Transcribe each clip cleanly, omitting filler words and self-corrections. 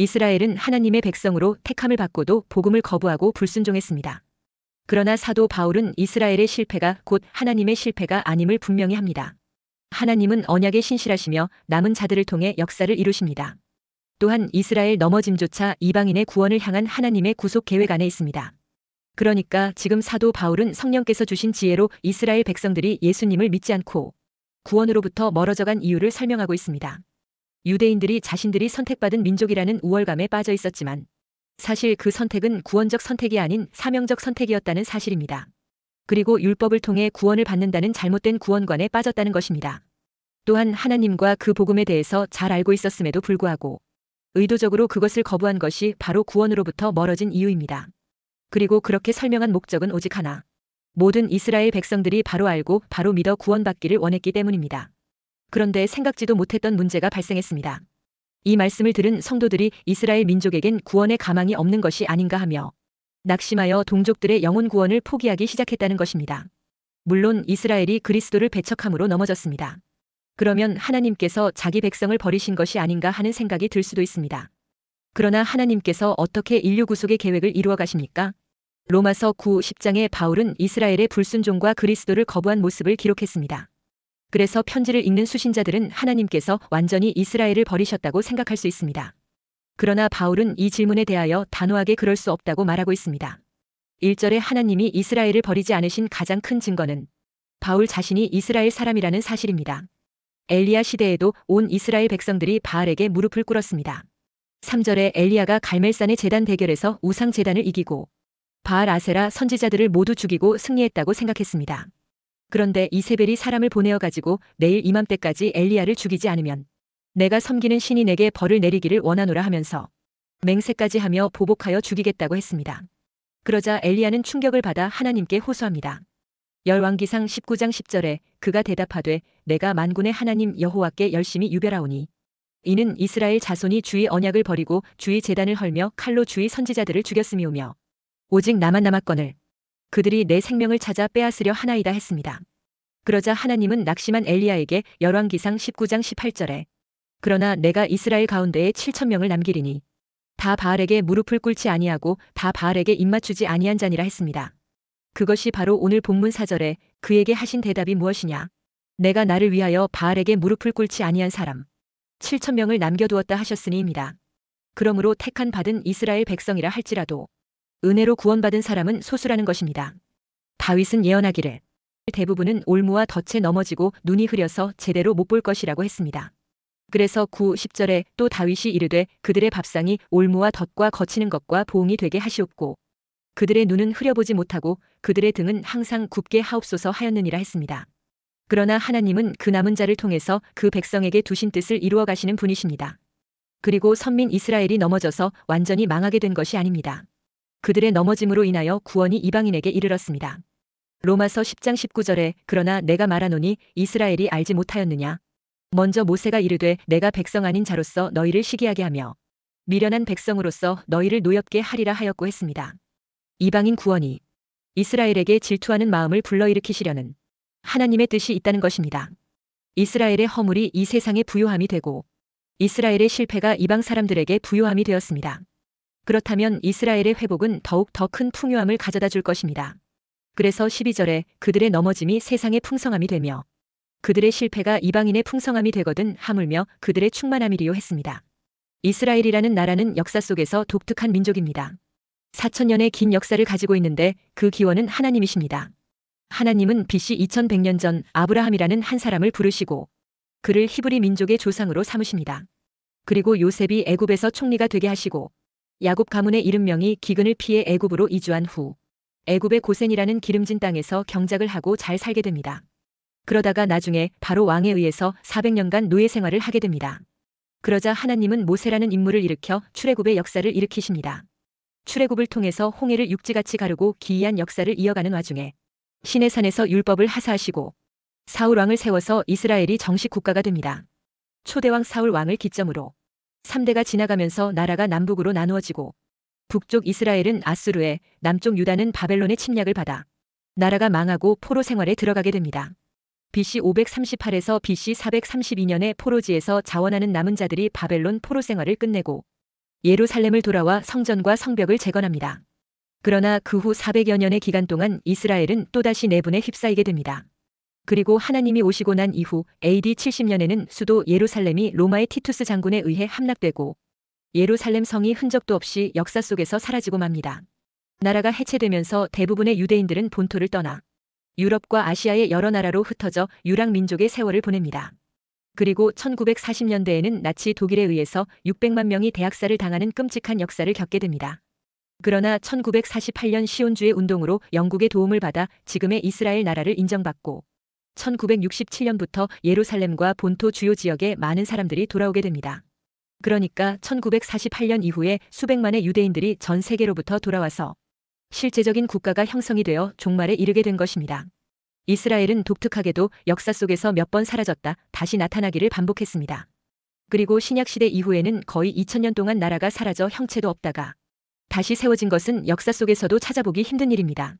이스라엘은 하나님의 백성으로 택함을 받고도 복음을 거부하고 불순종했습니다. 그러나 사도 바울은 이스라엘의 실패가 곧 하나님의 실패가 아님을 분명히 합니다. 하나님은 언약에 신실하시며 남은 자들을 통해 역사를 이루십니다. 또한 이스라엘 넘어짐조차 이방인의 구원을 향한 하나님의 구속 계획 안에 있습니다. 그러니까 지금 사도 바울은 성령께서 주신 지혜로 이스라엘 백성들이 예수님을 믿지 않고 구원으로부터 멀어져간 이유를 설명하고 있습니다. 유대인들이 자신들이 선택받은 민족이라는 우월감에 빠져 있었지만 사실 그 선택은 구원적 선택이 아닌 사명적 선택이었다는 사실입니다. 그리고 율법을 통해 구원을 받는다는 잘못된 구원관에 빠졌다는 것입니다. 또한 하나님과 그 복음에 대해서 잘 알고 있었음에도 불구하고 의도적으로 그것을 거부한 것이 바로 구원으로부터 멀어진 이유입니다. 그리고 그렇게 설명한 목적은 오직 하나. 모든 이스라엘 백성들이 바로 알고 바로 믿어 구원받기를 원했기 때문입니다. 그런데 생각지도 못했던 문제가 발생했습니다. 이 말씀을 들은 성도들이 이스라엘 민족에겐 구원의 가망이 없는 것이 아닌가 하며 낙심하여 동족들의 영혼 구원을 포기하기 시작했다는 것입니다. 물론 이스라엘이 그리스도를 배척함으로 넘어졌습니다. 그러면 하나님께서 자기 백성을 버리신 것이 아닌가 하는 생각이 들 수도 있습니다. 그러나 하나님께서 어떻게 인류 구속의 계획을 이루어 가십니까? 로마서 9, 10장에 바울은 이스라엘의 불순종과 그리스도를 거부한 모습을 기록했습니다. 그래서 편지를 읽는 수신자들은 하나님께서 완전히 이스라엘을 버리셨다고 생각할 수 있습니다. 그러나 바울은 이 질문에 대하여 단호하게 그럴 수 없다고 말하고 있습니다. 1절에 하나님이 이스라엘을 버리지 않으신 가장 큰 증거는 바울 자신이 이스라엘 사람이라는 사실입니다. 엘리야 시대에도 온 이스라엘 백성들이 바알에게 무릎을 꿇었습니다. 3절에 엘리야가 갈멜산의 제단 대결에서 우상 제단을 이기고 바알 아세라 선지자들을 모두 죽이고 승리했다고 생각했습니다. 그런데 이세벨이 사람을 보내어 가지고 내일 이맘때까지 엘리야를 죽이지 않으면 내가 섬기는 신이 내게 벌을 내리기를 원하노라 하면서 맹세까지 하며 보복하여 죽이겠다고 했습니다. 그러자 엘리야는 충격을 받아 하나님께 호소합니다. 열왕기상 19장 10절에 그가 대답하되 내가 만군의 하나님 여호와께 열심히 유별하오니 이는 이스라엘 자손이 주의 언약을 버리고 주의 제단을 헐며 칼로 주의 선지자들을 죽였음이오며 오직 나만 남았거늘 그들이 내 생명을 찾아 빼앗으려 하나이다 했습니다. 그러자 하나님은 낙심한 엘리야에게 열왕기상 19장 18절에 그러나 내가 이스라엘 가운데에 7,000명을 남기리니 다 바알에게 무릎을 꿇지 아니하고 다 바알에게 입맞추지 아니한 자니라 했습니다. 그것이 바로 오늘 본문 4절에 그에게 하신 대답이 무엇이냐? 내가 나를 위하여 바알에게 무릎을 꿇지 아니한 사람 7,000명을 남겨두었다 하셨으니입니다. 그러므로 택한 받은 이스라엘 백성이라 할지라도 은혜로 구원받은 사람은 소수라는 것입니다. 다윗은 예언하기를 대부분은 올무와 덫에 넘어지고 눈이 흐려서 제대로 못 볼 것이라고 했습니다. 그래서 9, 10절에 또 다윗이 이르되 그들의 밥상이 올무와 덫과 거치는 것과 보응이 되게 하시옵고 그들의 눈은 흐려보지 못하고 그들의 등은 항상 굽게 하옵소서 하였느니라 했습니다. 그러나 하나님은 그 남은 자를 통해서 그 백성에게 두신 뜻을 이루어 가시는 분이십니다. 그리고 선민 이스라엘이 넘어져서 완전히 망하게 된 것이 아닙니다. 그들의 넘어짐으로 인하여 구원이 이방인에게 이르렀습니다. 로마서 10장 19절에 그러나 내가 말하노니 이스라엘이 알지 못하였느냐? 먼저 모세가 이르되 내가 백성 아닌 자로서 너희를 시기하게 하며 미련한 백성으로서 너희를 노엽게 하리라 하였고 했습니다. 이방인 구원이 이스라엘에게 질투하는 마음을 불러일으키시려는 하나님의 뜻이 있다는 것입니다. 이스라엘의 허물이 이 세상의 부요함이 되고 이스라엘의 실패가 이방 사람들에게 부요함이 되었습니다. 그렇다면 이스라엘의 회복은 더욱 더 큰 풍요함을 가져다 줄 것입니다. 그래서 12절에 그들의 넘어짐이 세상의 풍성함이 되며 그들의 실패가 이방인의 풍성함이 되거든 하물며 그들의 충만함이리요 했습니다. 이스라엘이라는 나라는 역사 속에서 독특한 민족입니다. 4,000년의 긴 역사를 가지고 있는데 그 기원은 하나님이십니다. 하나님은 BC 2100년 전 아브라함이라는 한 사람을 부르시고 그를 히브리 민족의 조상으로 삼으십니다. 그리고 요셉이 애굽에서 총리가 되게 하시고 야곱 가문의 70명이 기근을 피해 애굽으로 이주한 후 애굽의 고센이라는 기름진 땅에서 경작을 하고 잘 살게 됩니다. 그러다가 나중에 바로 왕에 의해서 400년간 노예 생활을 하게 됩니다. 그러자 하나님은 모세라는 인물을 일으켜 출애굽의 역사를 일으키십니다. 출애굽을 통해서 홍해를 육지같이 가르고 기이한 역사를 이어가는 와중에 시내산에서 율법을 하사하시고 사울 왕을 세워서 이스라엘이 정식 국가가 됩니다. 초대왕 사울 왕을 기점으로 3대가 지나가면서 나라가 남북으로 나누어지고 북쪽 이스라엘은 아수르에, 남쪽 유다는 바벨론의 침략을 받아 나라가 망하고 포로 생활에 들어가게 됩니다. BC 538에서 BC 432년에 포로지에서 자원하는 남은 자들이 바벨론 포로 생활을 끝내고 예루살렘을 돌아와 성전과 성벽을 재건합니다. 그러나 그 후 400여 년의 기간 동안 이스라엘은 또다시 내분에 휩싸이게 됩니다. 그리고 하나님이 오시고 난 이후 AD 70년에는 수도 예루살렘이 로마의 티투스 장군에 의해 함락되고 예루살렘 성이 흔적도 없이 역사 속에서 사라지고 맙니다. 나라가 해체되면서 대부분의 유대인들은 본토를 떠나 유럽과 아시아의 여러 나라로 흩어져 유랑 민족의 세월을 보냅니다. 그리고 1940년대에는 나치 독일에 의해서 600만 명이 대학살을 당하는 끔찍한 역사를 겪게 됩니다. 그러나 1948년 시온주의 운동으로 영국의 도움을 받아 지금의 이스라엘 나라를 인정받고 1967년부터 예루살렘과 본토 주요 지역에 많은 사람들이 돌아오게 됩니다. 그러니까 1948년 이후에 수백만의 유대인들이 전 세계로부터 돌아와서 실제적인 국가가 형성이 되어 종말에 이르게 된 것입니다. 이스라엘은 독특하게도 역사 속에서 몇 번 사라졌다 다시 나타나기를 반복했습니다. 그리고 신약시대 이후에는 거의 2000년 동안 나라가 사라져 형체도 없다가 다시 세워진 것은 역사 속에서도 찾아보기 힘든 일입니다.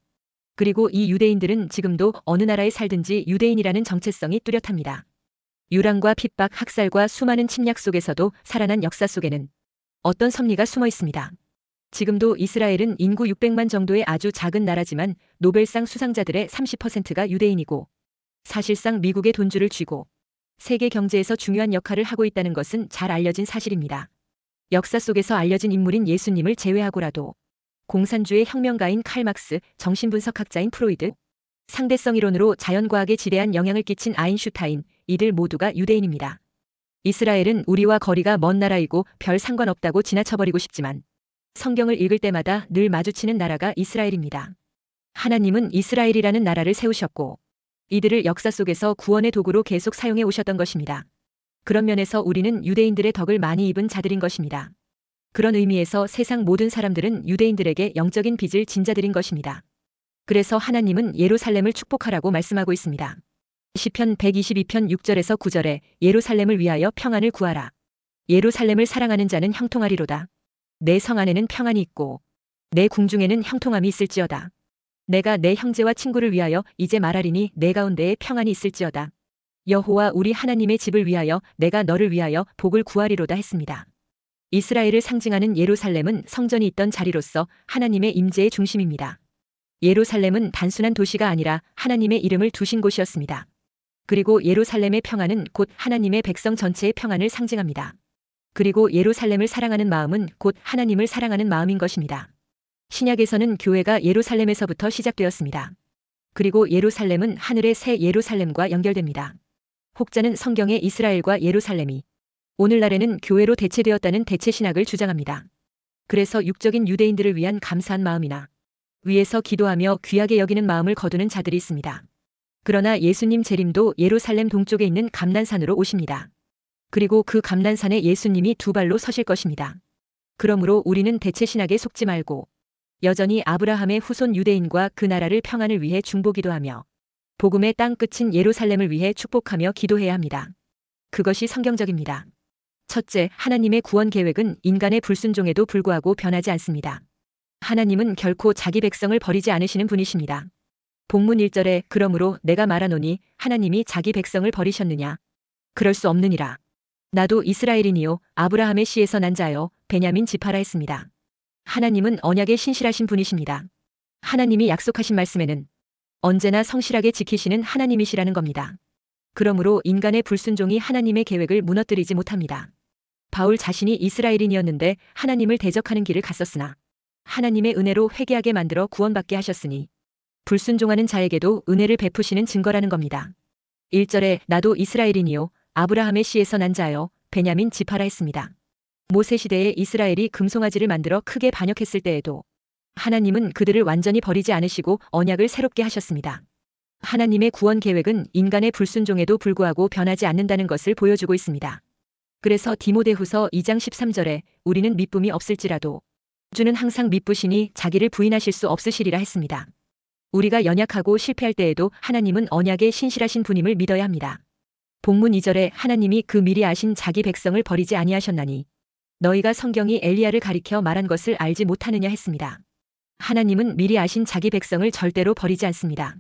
그리고 이 유대인들은 지금도 어느 나라에 살든지 유대인이라는 정체성이 뚜렷합니다. 유랑과 핍박, 학살과 수많은 침략 속에서도 살아난 역사 속에는 어떤 섭리가 숨어 있습니다. 지금도 이스라엘은 인구 600만 정도의 아주 작은 나라지만 노벨상 수상자들의 30%가 유대인이고 사실상 미국의 돈줄을 쥐고 세계 경제에서 중요한 역할을 하고 있다는 것은 잘 알려진 사실입니다. 역사 속에서 알려진 인물인 예수님을 제외하고라도 공산주의 혁명가인 칼 막스, 정신분석학자인 프로이드, 상대성 이론으로 자연과학에 지대한 영향을 끼친 아인슈타인, 이들 모두가 유대인입니다. 이스라엘은 우리와 거리가 먼 나라이고 별 상관없다고 지나쳐버리고 싶지만 성경을 읽을 때마다 늘 마주치는 나라가 이스라엘입니다. 하나님은 이스라엘이라는 나라를 세우셨고 이들을 역사 속에서 구원의 도구로 계속 사용해 오셨던 것입니다. 그런 면에서 우리는 유대인들의 덕을 많이 입은 자들인 것입니다. 그런 의미에서 세상 모든 사람들은 유대인들에게 영적인 빚을 진 자들인 것입니다. 그래서 하나님은 예루살렘을 축복하라고 말씀하고 있습니다. 시편 122편 6절에서 9절에 예루살렘을 위하여 평안을 구하라. 예루살렘을 사랑하는 자는 형통하리로다. 내 성 안에는 평안이 있고 내 궁중에는 형통함이 있을지어다. 내가 내 형제와 친구를 위하여 이제 말하리니 내 가운데에 평안이 있을지어다. 여호와 우리 하나님의 집을 위하여 내가 너를 위하여 복을 구하리로다 했습니다. 이스라엘을 상징하는 예루살렘은 성전이 있던 자리로서 하나님의 임재의 중심입니다. 예루살렘은 단순한 도시가 아니라 하나님의 이름을 두신 곳이었습니다. 그리고 예루살렘의 평안은 곧 하나님의 백성 전체의 평안을 상징합니다. 그리고 예루살렘을 사랑하는 마음은 곧 하나님을 사랑하는 마음인 것입니다. 신약에서는 교회가 예루살렘에서부터 시작되었습니다. 그리고 예루살렘은 하늘의 새 예루살렘과 연결됩니다. 혹자는 성경의 이스라엘과 예루살렘이 오늘날에는 교회로 대체되었다는 대체신학을 주장합니다. 그래서 육적인 유대인들을 위한 감사한 마음이나 위에서 기도하며 귀하게 여기는 마음을 거두는 자들이 있습니다. 그러나 예수님 재림도 예루살렘 동쪽에 있는 감난산으로 오십니다. 그리고 그 감난산에 예수님이 두 발로 서실 것입니다. 그러므로 우리는 대체신학에 속지 말고 여전히 아브라함의 후손 유대인과 그 나라를 평안을 위해 중보기도하며 복음의 땅 끝인 예루살렘을 위해 축복하며 기도해야 합니다. 그것이 성경적입니다. 첫째, 하나님의 구원 계획은 인간의 불순종에도 불구하고 변하지 않습니다. 하나님은 결코 자기 백성을 버리지 않으시는 분이십니다. 본문 1절에 그러므로 내가 말하노니 하나님이 자기 백성을 버리셨느냐? 그럴 수 없느니라. 나도 이스라엘인이요 아브라함의 씨에서 난 자요 베냐민 지파라 했습니다. 하나님은 언약에 신실하신 분이십니다. 하나님이 약속하신 말씀에는 언제나 성실하게 지키시는 하나님이시라는 겁니다. 그러므로 인간의 불순종이 하나님의 계획을 무너뜨리지 못합니다. 바울 자신이 이스라엘인이었는데 하나님을 대적하는 길을 갔었으나 하나님의 은혜로 회개하게 만들어 구원받게 하셨으니 불순종하는 자에게도 은혜를 베푸시는 증거라는 겁니다. 1절에 나도 이스라엘인이요 아브라함의 씨에서 난 자요 베냐민 지파라 했습니다. 모세 시대에 이스라엘이 금송아지를 만들어 크게 반역했을 때에도 하나님은 그들을 완전히 버리지 않으시고 언약을 새롭게 하셨습니다. 하나님의 구원 계획은 인간의 불순종에도 불구하고 변하지 않는다는 것을 보여주고 있습니다. 그래서 디모데후서 2장 13절에 우리는 미쁨이 없을지라도 주는 항상 미쁘시니 자기를 부인하실 수 없으시리라 했습니다. 우리가 연약하고 실패할 때에도 하나님은 언약에 신실하신 분임을 믿어야 합니다. 본문 2절에 하나님이 그 미리 아신 자기 백성을 버리지 아니하셨나니 너희가 성경이 엘리야를 가리켜 말한 것을 알지 못하느냐 했습니다. 하나님은 미리 아신 자기 백성을 절대로 버리지 않습니다.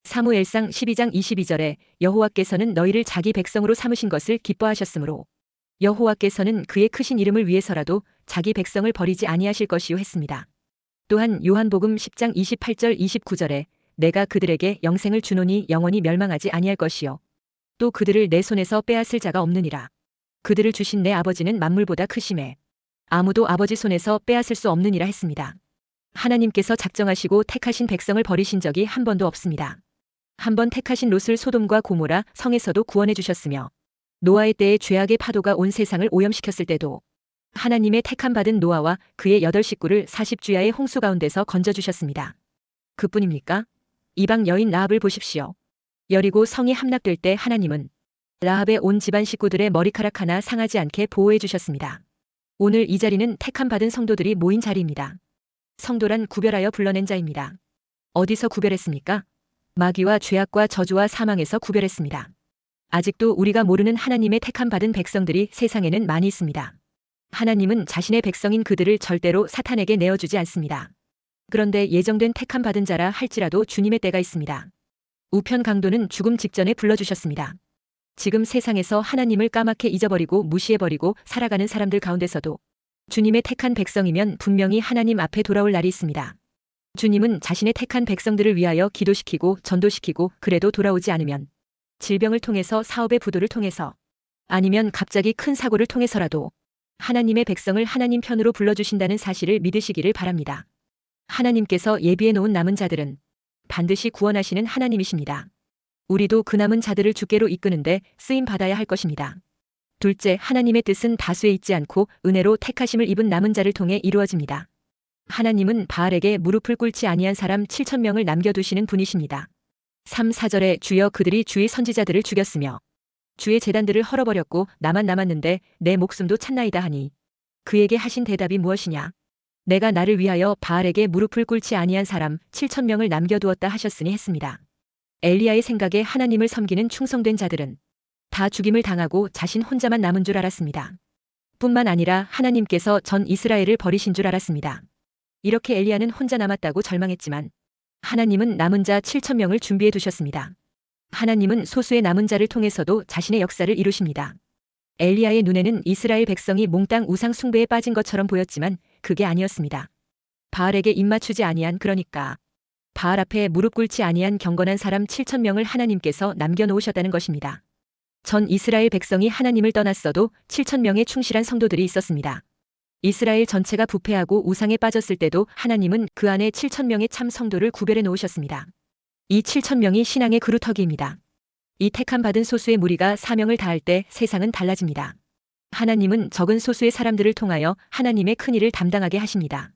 사무엘상 12장 22절에 여호와께서는 너희를 자기 백성으로 삼으신 것을 기뻐하셨으므로 여호와께서는 그의 크신 이름을 위해서라도 자기 백성을 버리지 아니하실 것이요 했습니다. 또한 요한복음 10장 28절 29절에 내가 그들에게 영생을 주노니 영원히 멸망하지 아니할 것이요 또 그들을 내 손에서 빼앗을 자가 없느니라. 그들을 주신 내 아버지는 만물보다 크심에 아무도 아버지 손에서 빼앗을 수 없느니라 했습니다. 하나님께서 작정하시고 택하신 백성을 버리신 적이 한 번도 없습니다. 한 번 택하신 롯을 소돔과 고모라 성에서도 구원해 주셨으며 노아의 때에 죄악의 파도가 온 세상을 오염시켰을 때도 하나님의 택함 받은 노아와 그의 8식구를 40주야의 홍수 가운데서 건져주셨습니다. 그뿐입니까? 이방 여인 라합을 보십시오. 여리고 성이 함락될 때 하나님은 라합의 온 집안 식구들의 머리카락 하나 상하지 않게 보호해 주셨습니다. 오늘 이 자리는 택함 받은 성도들이 모인 자리입니다. 성도란 구별하여 불러낸 자입니다. 어디서 구별했습니까? 마귀와 죄악과 저주와 사망에서 구별했습니다. 아직도 우리가 모르는 하나님의 택함 받은 백성들이 세상에는 많이 있습니다. 하나님은 자신의 백성인 그들을 절대로 사탄에게 내어주지 않습니다. 그런데 예정된 택함 받은 자라 할지라도 주님의 때가 있습니다. 우편 강도는 죽음 직전에 불러주셨습니다. 지금 세상에서 하나님을 까맣게 잊어버리고 무시해버리고 살아가는 사람들 가운데서도 주님의 택한 백성이면 분명히 하나님 앞에 돌아올 날이 있습니다. 주님은 자신의 택한 백성들을 위하여 기도시키고 전도시키고 그래도 돌아오지 않으면 질병을 통해서 사업의 부도를 통해서 아니면 갑자기 큰 사고를 통해서라도 하나님의 백성을 하나님 편으로 불러주신다는 사실을 믿으시기를 바랍니다. 하나님께서 예비해 놓은 남은 자들은 반드시 구원하시는 하나님이십니다. 우리도 그 남은 자들을 주께로 이끄는데 쓰임 받아야 할 것입니다. 둘째, 하나님의 뜻은 다수에 있지 않고 은혜로 택하심을 입은 남은 자를 통해 이루어집니다. 하나님은 바알에게 무릎을 꿇지 아니한 사람 7,000명을 남겨두시는 분이십니다. 3, 4절에 주여 그들이 주의 선지자들을 죽였으며 주의 제단들을 헐어버렸고 나만 남았는데 내 목숨도 찾나이다 하니 그에게 하신 대답이 무엇이냐? 내가 나를 위하여 바알에게 무릎을 꿇지 아니한 사람 7,000명을 남겨두었다 하셨으니 했습니다. 엘리야의 생각에 하나님을 섬기는 충성된 자들은 다 죽임을 당하고 자신 혼자만 남은 줄 알았습니다. 뿐만 아니라 하나님께서 전 이스라엘을 버리신 줄 알았습니다. 이렇게 엘리야는 혼자 남았다고 절망했지만 하나님은 남은 자 7,000명을 준비해 두셨습니다. 하나님은 소수의 남은 자를 통해서도 자신의 역사를 이루십니다. 엘리야의 눈에는 이스라엘 백성이 몽땅 우상 숭배에 빠진 것처럼 보였지만 그게 아니었습니다. 바알에게 입맞추지 아니한 그러니까 바알 앞에 무릎 꿇지 아니한 경건한 사람 7,000명을 하나님께서 남겨놓으셨다는 것입니다. 전 이스라엘 백성이 하나님을 떠났어도 7,000명의 충실한 성도들이 있었습니다. 이스라엘 전체가 부패하고 우상에 빠졌을 때도 하나님은 그 안에 7,000명의 참 성도를 구별해 놓으셨습니다. 이 7,000명이 신앙의 그루터기입니다. 이 택함 받은 소수의 무리가 사명을 다할 때 세상은 달라집니다. 하나님은 적은 소수의 사람들을 통하여 하나님의 큰일을 담당하게 하십니다.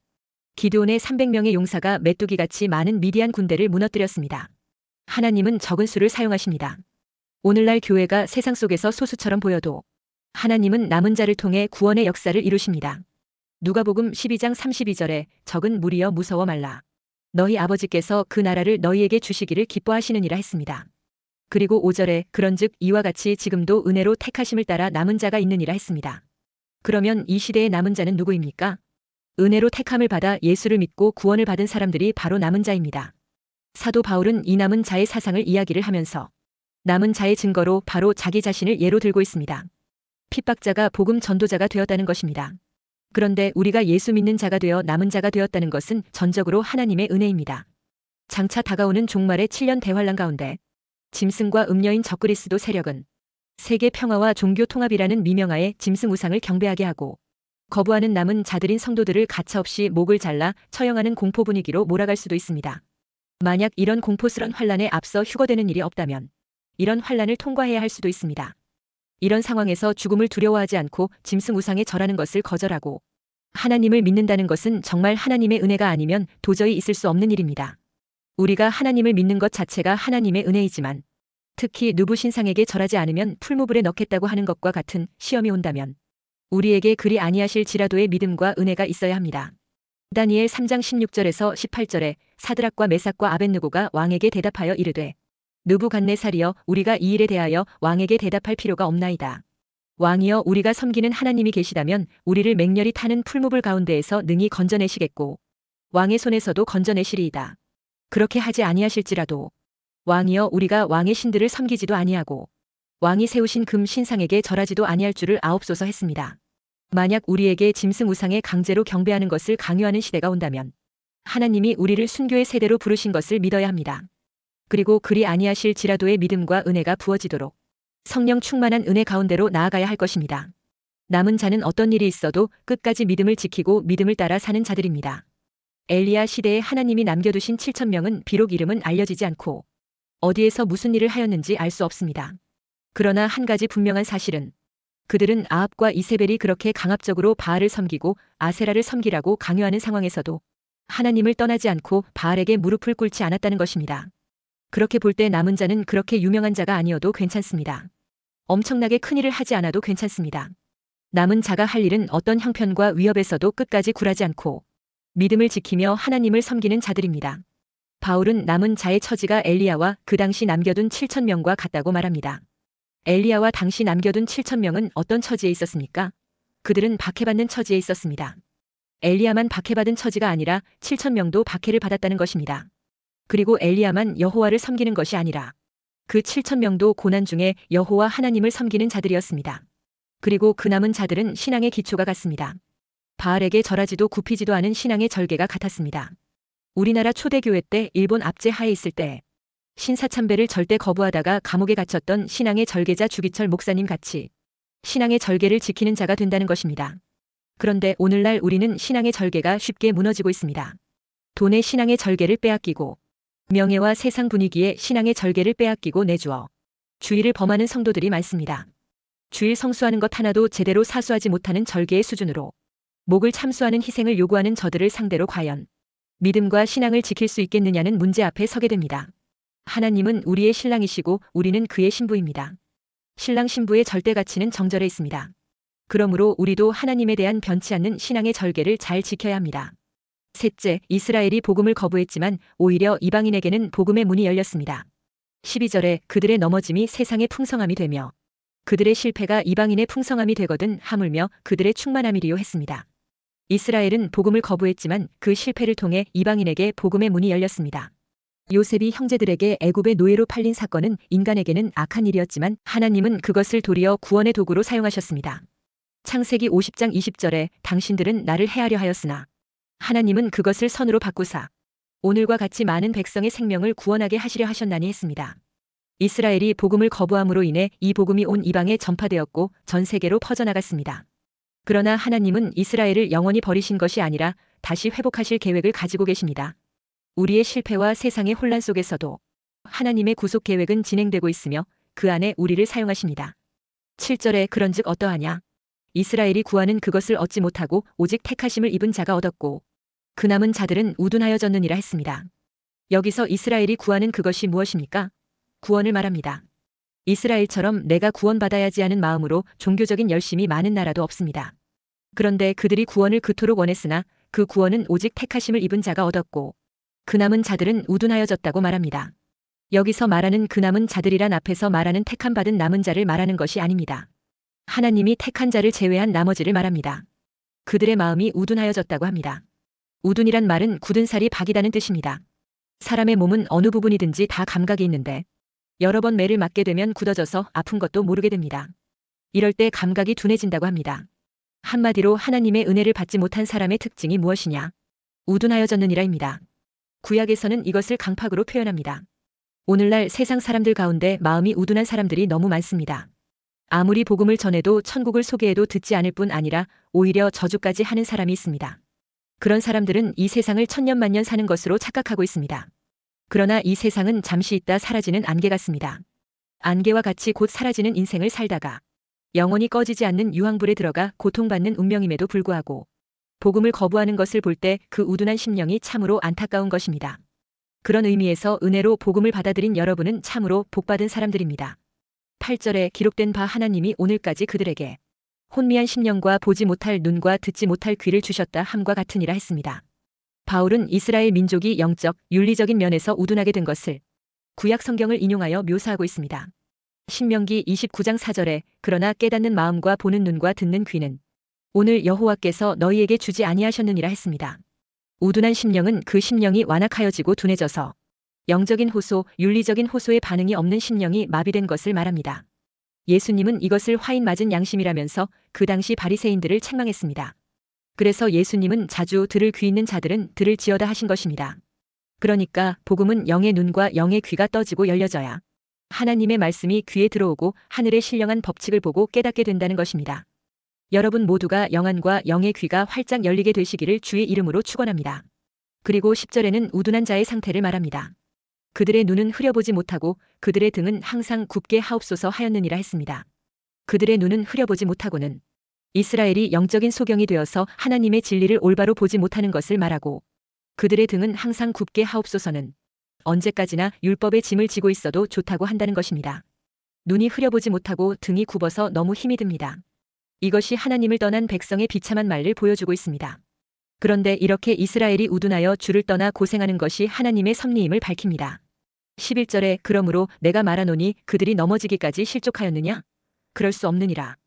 기드온의 300명의 용사가 메뚜기같이 많은 미디안 군대를 무너뜨렸습니다. 하나님은 적은 수를 사용하십니다. 오늘날 교회가 세상 속에서 소수처럼 보여도 하나님은 남은 자를 통해 구원의 역사를 이루십니다. 누가복음 12장 32절에 적은 무리여 무서워 말라. 너희 아버지께서 그 나라를 너희에게 주시기를 기뻐하시느니라 했습니다. 그리고 5절에 그런즉 이와 같이 지금도 은혜로 택하심을 따라 남은 자가 있느니라 했습니다. 그러면 이 시대의 남은 자는 누구입니까? 은혜로 택함을 받아 예수를 믿고 구원을 받은 사람들이 바로 남은 자입니다. 사도 바울은 이 남은 자의 사상을 이야기를 하면서 남은 자의 증거로 바로 자기 자신을 예로 들고 있습니다. 핍박자가 복음 전도자가 되었다는 것입니다. 그런데 우리가 예수 믿는 자가 되어 남은 자가 되었다는 것은 전적으로 하나님의 은혜입니다. 장차 다가오는 종말의 7년 대환란 가운데 짐승과 음녀인 적그리스도 세력은 세계 평화와 종교 통합이라는 미명하에 짐승 우상을 경배하게 하고 거부하는 남은 자들인 성도들을 가차없이 목을 잘라 처형하는 공포 분위기로 몰아갈 수도 있습니다. 만약 이런 공포스런 환란에 앞서 휴거되는 일이 없다면 이런 환란을 통과해야 할 수도 있습니다. 이런 상황에서 죽음을 두려워하지 않고 짐승 우상에 절하는 것을 거절하고 하나님을 믿는다는 것은 정말 하나님의 은혜가 아니면 도저히 있을 수 없는 일입니다. 우리가 하나님을 믿는 것 자체가 하나님의 은혜이지만 특히 누구 신상에게 절하지 않으면 풀무불에 넣겠다고 하는 것과 같은 시험이 온다면 우리에게 그리 아니하실지라도의 믿음과 은혜가 있어야 합니다. 다니엘 3장 16절에서 18절에 사드락과 메삭과 아벳느고가 왕에게 대답하여 이르되 느부갓네살이여 우리가 이 일에 대하여 왕에게 대답할 필요가 없나이다. 왕이여 우리가 섬기는 하나님이 계시다면 우리를 맹렬히 타는 풀무불 가운데에서 능히 건져내시겠고 왕의 손에서도 건져내시리이다. 그렇게 하지 아니하실지라도 왕이여 우리가 왕의 신들을 섬기지도 아니하고 왕이 세우신 금 신상에게 절하지도 아니할 줄을 아옵소서 했습니다. 만약 우리에게 짐승 우상에 강제로 경배하는 것을 강요하는 시대가 온다면 하나님이 우리를 순교의 세대로 부르신 것을 믿어야 합니다. 그리고 그리 아니하실지라도의 믿음과 은혜가 부어지도록 성령 충만한 은혜 가운데로 나아가야 할 것입니다. 남은 자는 어떤 일이 있어도 끝까지 믿음을 지키고 믿음을 따라 사는 자들입니다. 엘리야 시대에 하나님이 남겨두신 7,000명은 비록 이름은 알려지지 않고 어디에서 무슨 일을 하였는지 알 수 없습니다. 그러나 한 가지 분명한 사실은 그들은 아합과 이세벨이 그렇게 강압적으로 바알을 섬기고 아세라를 섬기라고 강요하는 상황에서도 하나님을 떠나지 않고 바알에게 무릎을 꿇지 않았다는 것입니다. 그렇게 볼 때 남은 자는 그렇게 유명한 자가 아니어도 괜찮습니다. 엄청나게 큰 일을 하지 않아도 괜찮습니다. 남은 자가 할 일은 어떤 형편과 위협에서도 끝까지 굴하지 않고 믿음을 지키며 하나님을 섬기는 자들입니다. 바울은 남은 자의 처지가 엘리야와 그 당시 남겨둔 7,000명과 같다고 말합니다. 엘리야와 당시 남겨둔 7,000명은 어떤 처지에 있었습니까? 그들은 박해받는 처지에 있었습니다. 엘리야만 박해받은 처지가 아니라 7,000명도 박해를 받았다는 것입니다. 그리고 엘리야만 여호와를 섬기는 것이 아니라 그 7,000명도 고난 중에 여호와 하나님을 섬기는 자들이었습니다. 그리고 그 남은 자들은 신앙의 기초가 같습니다. 바알에게 절하지도 굽히지도 않은 신앙의 절개가 같았습니다. 우리나라 초대교회 때 일본 압제 하에 있을 때 신사참배를 절대 거부하다가 감옥에 갇혔던 신앙의 절개자 주기철 목사님 같이 신앙의 절개를 지키는 자가 된다는 것입니다. 그런데 오늘날 우리는 신앙의 절개가 쉽게 무너지고 있습니다. 돈에 신앙의 절개를 빼앗기고 명예와 세상 분위기에 신앙의 절개를 빼앗기고 내주어 주일을 범하는 성도들이 많습니다. 주일 성수하는 것 하나도 제대로 사수하지 못하는 절개의 수준으로 목을 참수하는 희생을 요구하는 저들을 상대로 과연 믿음과 신앙을 지킬 수 있겠느냐는 문제 앞에 서게 됩니다. 하나님은 우리의 신랑이시고 우리는 그의 신부입니다. 신랑 신부의 절대 가치는 정절에 있습니다. 그러므로 우리도 하나님에 대한 변치 않는 신앙의 절개를 잘 지켜야 합니다. 셋째, 이스라엘이 복음을 거부했지만 오히려 이방인에게는 복음의 문이 열렸습니다. 12절에 그들의 넘어짐이 세상의 풍성함이 되며 그들의 실패가 이방인의 풍성함이 되거든 하물며 그들의 충만함이리요 했습니다. 이스라엘은 복음을 거부했지만 그 실패를 통해 이방인에게 복음의 문이 열렸습니다. 요셉이 형제들에게 애굽의 노예로 팔린 사건은 인간에게는 악한 일이었지만 하나님은 그것을 도리어 구원의 도구로 사용하셨습니다. 창세기 50장 20절에 당신들은 나를 해하려 하였으나 하나님은 그것을 선으로 바꾸사 오늘과 같이 많은 백성의 생명을 구원하게 하시려 하셨나니 했습니다. 이스라엘이 복음을 거부함으로 인해 이 복음이 온 이방에 전파되었고 전 세계로 퍼져나갔습니다. 그러나 하나님은 이스라엘을 영원히 버리신 것이 아니라 다시 회복하실 계획을 가지고 계십니다. 우리의 실패와 세상의 혼란 속에서도 하나님의 구속 계획은 진행되고 있으며 그 안에 우리를 사용하십니다. 7절에 그런즉 어떠하냐? 이스라엘이 구하는 그것을 얻지 못하고 오직 택하심을 입은 자가 얻었고 그 남은 자들은 우둔하여졌느니라 했습니다. 여기서 이스라엘이 구하는 그것이 무엇입니까? 구원을 말합니다. 이스라엘처럼 내가 구원받아야지 하는 마음으로 종교적인 열심이 많은 나라도 없습니다. 그런데 그들이 구원을 그토록 원했으나 그 구원은 오직 택하심을 입은 자가 얻었고 그 남은 자들은 우둔하여졌다고 말합니다. 여기서 말하는 그 남은 자들이란 앞에서 말하는 택함 받은 남은 자를 말하는 것이 아닙니다. 하나님이 택한 자를 제외한 나머지를 말합니다. 그들의 마음이 우둔하여졌다고 합니다. 우둔이란 말은 굳은 살이 박이다는 뜻입니다. 사람의 몸은 어느 부분이든지 다 감각이 있는데 여러 번 매를 맞게 되면 굳어져서 아픈 것도 모르게 됩니다. 이럴 때 감각이 둔해진다고 합니다. 한마디로 하나님의 은혜를 받지 못한 사람의 특징이 무엇이냐? 우둔하여졌느니라입니다. 구약에서는 이것을 강팍으로 표현합니다. 오늘날 세상 사람들 가운데 마음이 우둔한 사람들이 너무 많습니다. 아무리 복음을 전해도 천국을 소개해도 듣지 않을 뿐 아니라 오히려 저주까지 하는 사람이 있습니다. 그런 사람들은 이 세상을 천년만년 사는 것으로 착각하고 있습니다. 그러나 이 세상은 잠시 있다 사라지는 안개 같습니다. 안개와 같이 곧 사라지는 인생을 살다가 영원히 꺼지지 않는 유황불에 들어가 고통받는 운명임에도 불구하고 복음을 거부하는 것을 볼 때 그 우둔한 심령이 참으로 안타까운 것입니다. 그런 의미에서 은혜로 복음을 받아들인 여러분은 참으로 복받은 사람들입니다. 8절에 기록된 바 하나님이 오늘까지 그들에게 혼미한 심령과 보지 못할 눈과 듣지 못할 귀를 주셨다 함과 같으니라 했습니다. 바울은 이스라엘 민족이 영적, 윤리적인 면에서 우둔하게 된 것을 구약 성경을 인용하여 묘사하고 있습니다. 신명기 29장 4절에 그러나 깨닫는 마음과 보는 눈과 듣는 귀는 오늘 여호와께서 너희에게 주지 아니하셨느니라 했습니다. 우둔한 심령은 그 심령이 완악하여지고 둔해져서 영적인 호소, 윤리적인 호소에 반응이 없는 심령이 마비된 것을 말합니다. 예수님은 이것을 화인 맞은 양심이라면서 그 당시 바리새인들을 책망했습니다. 그래서 예수님은 자주 들을 귀 있는 자들은 들을 지어다 하신 것입니다. 그러니까 복음은 영의 눈과 영의 귀가 떠지고 열려져야 하나님의 말씀이 귀에 들어오고 하늘의 신령한 법칙을 보고 깨닫게 된다는 것입니다. 여러분 모두가 영안과 영의 귀가 활짝 열리게 되시기를 주의 이름으로 축원합니다. 그리고 10절에는 우둔한 자의 상태를 말합니다. 그들의 눈은 흐려보지 못하고 그들의 등은 항상 굽게 하옵소서 하였느니라 했습니다. 그들의 눈은 흐려보지 못하고는 이스라엘이 영적인 소경이 되어서 하나님의 진리를 올바로 보지 못하는 것을 말하고, 그들의 등은 항상 굽게 하옵소서는 언제까지나 율법의 짐을 지고 있어도 좋다고 한다는 것입니다. 눈이 흐려보지 못하고 등이 굽어서 너무 힘이 듭니다. 이것이 하나님을 떠난 백성의 비참한 말을 보여주고 있습니다. 그런데 이렇게 이스라엘이 우둔하여 주를 떠나 고생하는 것이 하나님의 섭리임을 밝힙니다. 11절에 그러므로 내가 말하노니 그들이 넘어지기까지 실족하였느냐? 그럴 수 없느니라.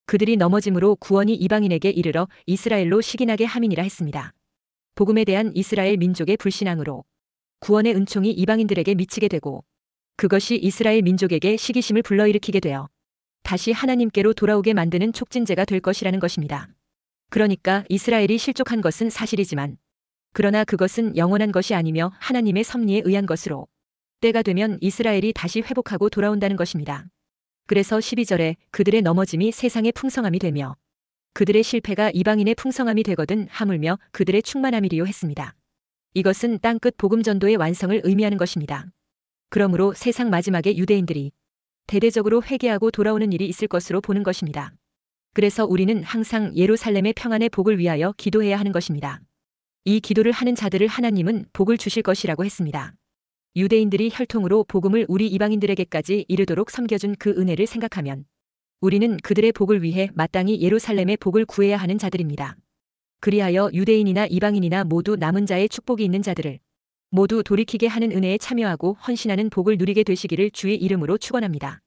그들이 넘어짐으로 구원이 이방인에게 이르러 이스라엘로 시기나게 함이니라 했습니다. 복음에 대한 이스라엘 민족의 불신앙으로 구원의 은총이 이방인들에게 미치게 되고, 그것이 이스라엘 민족에게 시기심을 불러일으키게 되어 다시 하나님께로 돌아오게 만드는 촉진제가 될 것이라는 것입니다. 그러니까 이스라엘이 실족한 것은 사실이지만, 그러나 그것은 영원한 것이 아니며 하나님의 섭리에 의한 것으로 때가 되면 이스라엘이 다시 회복하고 돌아온다는 것입니다. 그래서 12절에 그들의 넘어짐이 세상의 풍성함이 되며 그들의 실패가 이방인의 풍성함이 되거든 하물며 그들의 충만함이리요 했습니다. 이것은 땅끝 복음 전도의 완성을 의미하는 것입니다. 그러므로 세상 마지막에 유대인들이 대대적으로 회개하고 돌아오는 일이 있을 것으로 보는 것입니다. 그래서 우리는 항상 예루살렘의 평안의 복을 위하여 기도해야 하는 것입니다. 이 기도를 하는 자들을 하나님은 복을 주실 것이라고 했습니다. 유대인들이 혈통으로 복음을 우리 이방인들에게까지 이르도록 섬겨준 그 은혜를 생각하면 우리는 그들의 복을 위해 마땅히 예루살렘의 복을 구해야 하는 자들입니다. 그리하여 유대인이나 이방인이나 모두 남은 자의 축복이 있는 자들을 모두 돌이키게 하는 은혜에 참여하고 헌신하는 복을 누리게 되시기를 주의 이름으로 축원합니다.